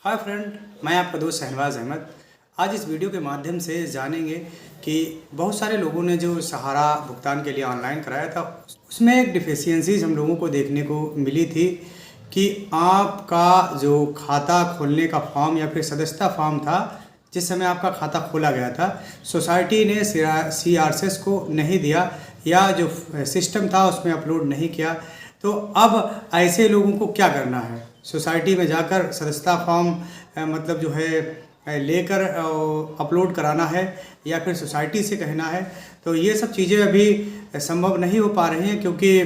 Hi friend, मैं आपका दोस्त शहनवाज अहमद। आज इस वीडियो के माध्यम से जानेंगे कि बहुत सारे लोगों ने जो सहारा भुगतान के लिए ऑनलाइन कराया था, उसमें एक डिफिशियंसीज हम लोगों को देखने को मिली थी कि आपका जो खाता खोलने का फॉर्म या फिर सदस्यता फॉर्म था, जिस समय आपका खाता खोला गया था, सोसाइटी ने CRSS को नहीं दिया या जो सिस्टम था उसमें अपलोड नहीं किया। तो अब ऐसे लोगों को क्या करना है? सोसाइटी में जाकर सदस्यता फॉर्म मतलब जो है लेकर अपलोड कराना है या फिर सोसाइटी से कहना है? तो ये सब चीज़ें अभी संभव नहीं हो पा रही हैं, क्योंकि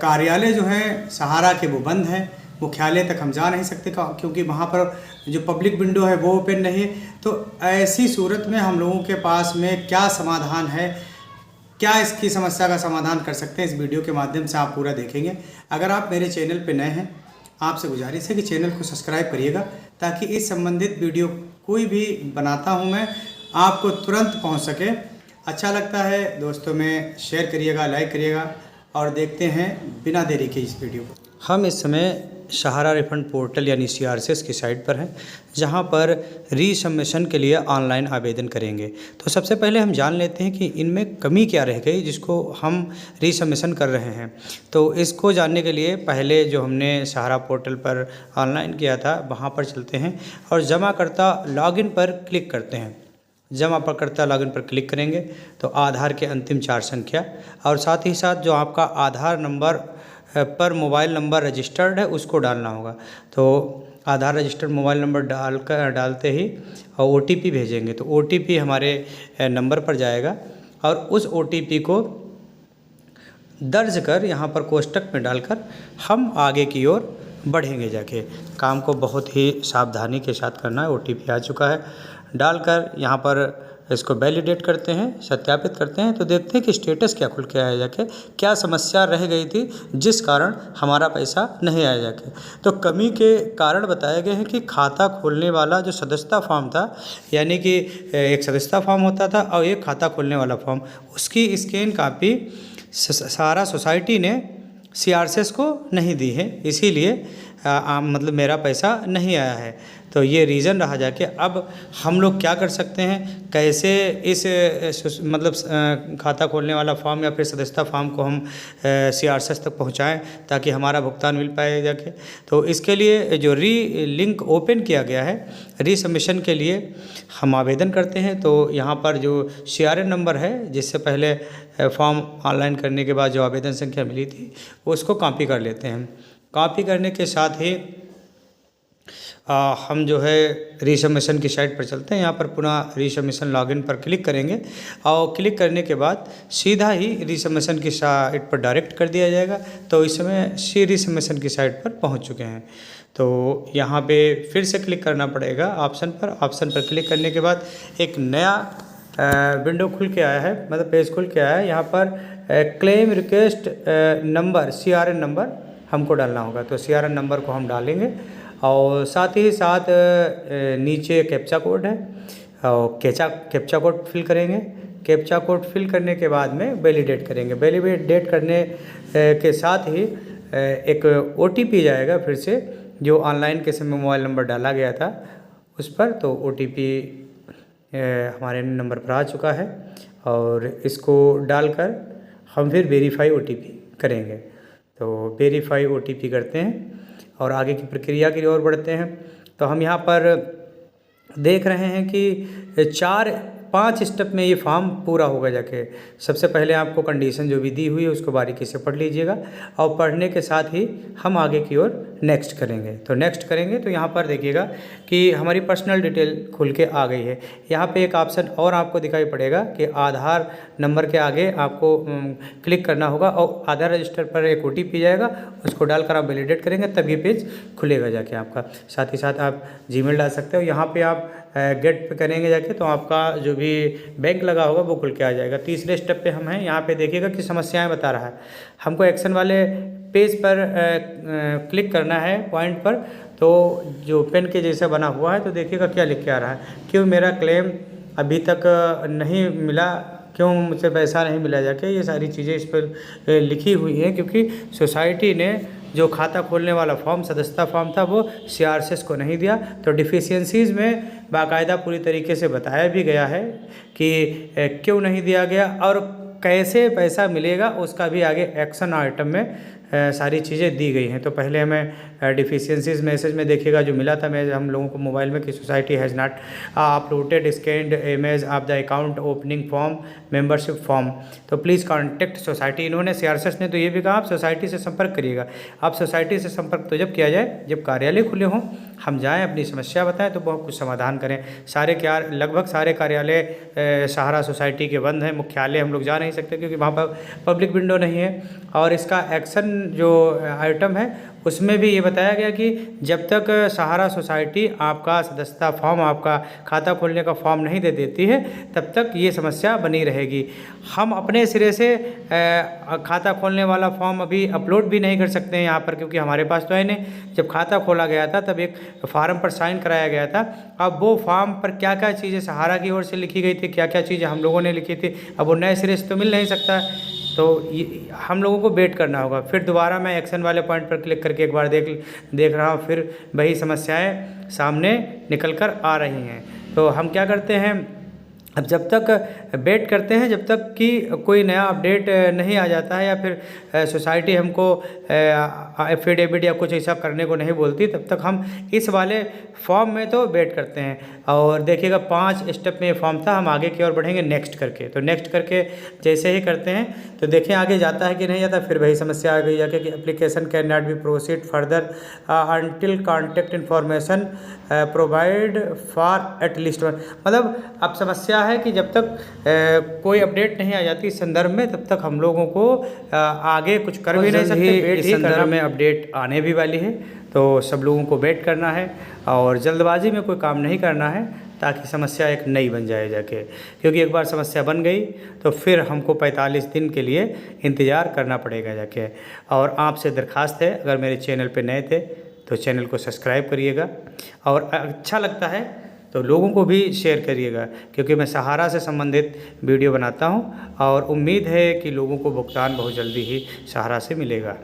कार्यालय जो है सहारा के वो बंद हैं। मुख्यालय तक हम जा नहीं सकते क्योंकि वहाँ पर जो पब्लिक विंडो है वो ओपन नहीं है। तो ऐसी सूरत में हम लोगों के पास में क्या समाधान है, क्या इसकी समस्या का समाधान कर सकते हैं, इस वीडियो के माध्यम से आप पूरा देखेंगे। अगर आप मेरे चैनल पर नए हैं, आपसे गुजारिश है कि चैनल को सब्सक्राइब करिएगा, ताकि इस संबंधित वीडियो कोई भी बनाता हूं मैं आपको तुरंत पहुंच सके। अच्छा लगता है दोस्तों में शेयर करिएगा, लाइक करिएगा और देखते हैं बिना देरी के इस वीडियो को। हम इस समय सहारा रिफंड पोर्टल यानी CRSS की साइट पर हैं, जहां पर रीसबमिशन के लिए ऑनलाइन आवेदन करेंगे। तो सबसे पहले हम जान लेते हैं कि इनमें कमी क्या रह गई जिसको हम रीसबमिशन कर रहे हैं। तो इसको जानने के लिए पहले जो हमने सहारा पोर्टल पर ऑनलाइन किया था वहां पर चलते हैं और जमाकर्ता लॉगिन पर क्लिक करते हैं। जमाकर्ता लॉगिन पर क्लिक करेंगे तो आधार के अंतिम 4 संख्या और साथ ही साथ जो आपका आधार नंबर पर मोबाइल नंबर रजिस्टर्ड है उसको डालना होगा। तो आधार रजिस्टर्ड मोबाइल नंबर डालते ही और OTP भेजेंगे तो OTP हमारे नंबर पर जाएगा और उस OTP को दर्ज कर यहाँ पर कोष्टक में डालकर हम आगे की ओर बढ़ेंगे। जाके काम को बहुत ही सावधानी के साथ करना है। OTP आ चुका है, डालकर यहाँ पर इसको वैलिडेट करते हैं, सत्यापित करते हैं। तो देखते हैं कि स्टेटस क्या खुल के आया, जाके क्या समस्या रह गई थी जिस कारण हमारा पैसा नहीं आया। जाके तो कमी के कारण बताए गए हैं कि खाता खोलने वाला जो सदस्यता फॉर्म था, यानी कि एक सदस्यता फॉर्म होता था और एक खाता खोलने वाला फॉर्म, उसकी स्कैन कापी सहारा सोसाइटी ने CRSS को नहीं दी है, इसीलिए मतलब मेरा पैसा नहीं आया है। तो ये रीज़न रहा। जाके अब हम लोग क्या कर सकते हैं, कैसे इस मतलब खाता खोलने वाला फॉर्म या फिर सदस्यता फॉर्म को हम CRSS तक पहुंचाएं ताकि हमारा भुगतान मिल पाए। जाके तो इसके लिए जो लिंक ओपन किया गया है रीसबमिशन के लिए हम आवेदन करते हैं। तो यहाँ पर जो CRN नंबर है, जिससे पहले फॉर्म ऑनलाइन करने के बाद जो आवेदन संख्या मिली थी उसको कॉपी कर लेते हैं। कॉपी करने के साथ ही हम जो है रीसबमिशन की साइट पर चलते हैं। यहाँ पर पुनः रीसबमिशन लॉगिन पर क्लिक करेंगे और क्लिक करने के बाद सीधा ही रीसबमिशन की साइट पर डायरेक्ट कर दिया जाएगा। तो इस समय रीसबमिशन की साइट पर पहुँच चुके हैं। तो यहाँ पे फिर से क्लिक करना पड़ेगा ऑप्शन पर क्लिक करने के बाद एक नया विंडो खुल के आया है, मतलब पेज खुल के आया है। यहाँ पर claim request number CRN number हमको डालना होगा। तो CRN नंबर को हम डालेंगे और साथ ही साथ नीचे कैप्चा कोड है और कैप्चा कोड फिल करेंगे। कैप्चा कोड फिल करने के बाद में वैलिडेट करेंगे। वैलिडेट करने के साथ ही एक OTP जाएगा फिर से, जो ऑनलाइन के समय मोबाइल नंबर डाला गया था उस पर। तो OTP हमारे नंबर पर आ चुका है और इसको डालकर हम फिर वेरीफाई OTP करेंगे। तो वेरीफाई OTP करते हैं और आगे की प्रक्रिया की ओर बढ़ते हैं। तो हम यहाँ पर देख रहे हैं कि 4-5 स्टेप में ये फॉर्म पूरा होगा। जाके सबसे पहले आपको कंडीशन जो भी दी हुई है उसको बारीकी से पढ़ लीजिएगा और पढ़ने के साथ ही हम आगे की ओर नेक्स्ट करेंगे। तो नेक्स्ट करेंगे तो यहाँ पर देखिएगा कि हमारी पर्सनल डिटेल खुल के आ गई है। यहाँ पे एक ऑप्शन और आपको दिखाई पड़ेगा कि आधार नंबर के आगे आपको क्लिक करना होगा और आधार रजिस्टर पर एक OTP जाएगा, उसको डालकर आप वैलिडेट करेंगे तब ये पेज खुलेगा जाके आपका। साथ ही साथ आप Gmail डाल सकते हो। यहाँ पे आप गेट पे करेंगे जाके तो आपका जो भी बैंक लगा होगा वो खुल के आ जाएगा। तीसरे स्टेप पे हम हैं। यहाँ पे देखिएगा कि समस्याएं बता रहा है। हमको एक्शन वाले पेज पर क्लिक करना है पॉइंट पर। तो जो पेन के जैसा बना हुआ है तो देखिएगा क्या लिख के आ रहा है, क्यों मेरा क्लेम अभी तक नहीं मिला, क्यों मुझसे पैसा नहीं मिला। जाके ये सारी चीज़ें इस पर लिखी हुई हैं, क्योंकि सोसाइटी ने जो खाता खोलने वाला फॉर्म, सदस्यता फॉर्म था, वो CRCS को नहीं दिया। तो डिफिशियंसीज़ में बाकायदा पूरी तरीके से बताया भी गया है कि क्यों नहीं दिया गया और कैसे पैसा मिलेगा, उसका भी आगे एक्शन आइटम में सारी चीज़ें दी गई हैं। तो पहले हमें डिफिशियंसीज मैसेज में देखिएगा जो मिला था हम लोगों को मोबाइल में कि society has not uploaded scanned image of the account opening form membership form, तो प्लीज़ कॉन्टेक्ट सोसाइटी। इन्होंने CRCS ने तो ये भी कहा आप सोसाइटी से संपर्क करिएगा। आप सोसाइटी से संपर्क तो जब किया जाए जब कार्यालय खुले हों, हम जाएँ, अपनी समस्या बताएं तो बहुत कुछ समाधान करें। लगभग सारे कार्यालय सहारा सोसाइटी के बंद हैं। मुख्यालय हम लोग जा नहीं सकते क्योंकि वहाँ पर पब्लिक विंडो नहीं है। और इसका एक्शन जो आइटम है उसमें भी ये बताया गया कि जब तक सहारा सोसाइटी आपका सदस्यता फॉर्म, आपका खाता खोलने का फॉर्म नहीं दे देती है, तब तक ये समस्या बनी रहेगी। हम अपने सिरे से खाता खोलने वाला फॉर्म अभी अपलोड भी नहीं कर सकते हैं यहाँ पर, क्योंकि हमारे पास तो है नहीं। जब खाता खोला गया था तब एक फार्म पर साइन कराया गया था। अब वो फॉर्म पर क्या क्या चीज़ें सहारा की ओर से लिखी गई थी, क्या क्या चीज़ें हम लोगों ने लिखी थी, अब वो नए सिरे से तो मिल नहीं सकता। तो हम लोगों को वेट करना होगा। फिर दोबारा मैं एक्शन वाले पॉइंट पर क्लिक करके एक बार देख रहा हूँ, फिर वही समस्याएं सामने निकल कर आ रही हैं। तो हम क्या करते हैं, अब जब तक वेट करते हैं जब तक कि कोई नया अपडेट नहीं आ जाता है या फिर सोसाइटी हमको एफिडेविट या कुछ ऐसा करने को नहीं बोलती, तब तक हम इस वाले फॉर्म में तो वेट करते हैं। और देखिएगा 5 स्टेप में ये फॉर्म था, हम आगे की ओर बढ़ेंगे नेक्स्ट करके। तो नेक्स्ट करके जैसे ही करते हैं तो देखें आगे जाता है कि नहीं जाता। फिर वही समस्या आ गई जाके कि application can not be proceed further until contact information provide for at least 1। मतलब अब समस्या है कि जब तक कोई अपडेट नहीं आ जाती इस संदर्भ में, तब तक हम लोगों को आगे कुछ कर भी नहीं सकते। इस संदर्भ में अपडेट आने भी वाली है, तो सब लोगों को वेट करना है और जल्दबाजी में कोई काम नहीं करना है, ताकि समस्या एक नई बन जाए जाके। क्योंकि एक बार समस्या बन गई तो फिर हमको 45 दिन के लिए इंतज़ार करना पड़ेगा जाके। और आपसे दरख्वास्त है, अगर मेरे चैनल पे नए थे तो चैनल को सब्सक्राइब करिएगा, और अच्छा लगता है तो लोगों को भी शेयर करिएगा, क्योंकि मैं सहारा से संबंधित वीडियो बनाता हूं और उम्मीद है कि लोगों को भुगतान बहुत जल्दी ही सहारा से मिलेगा।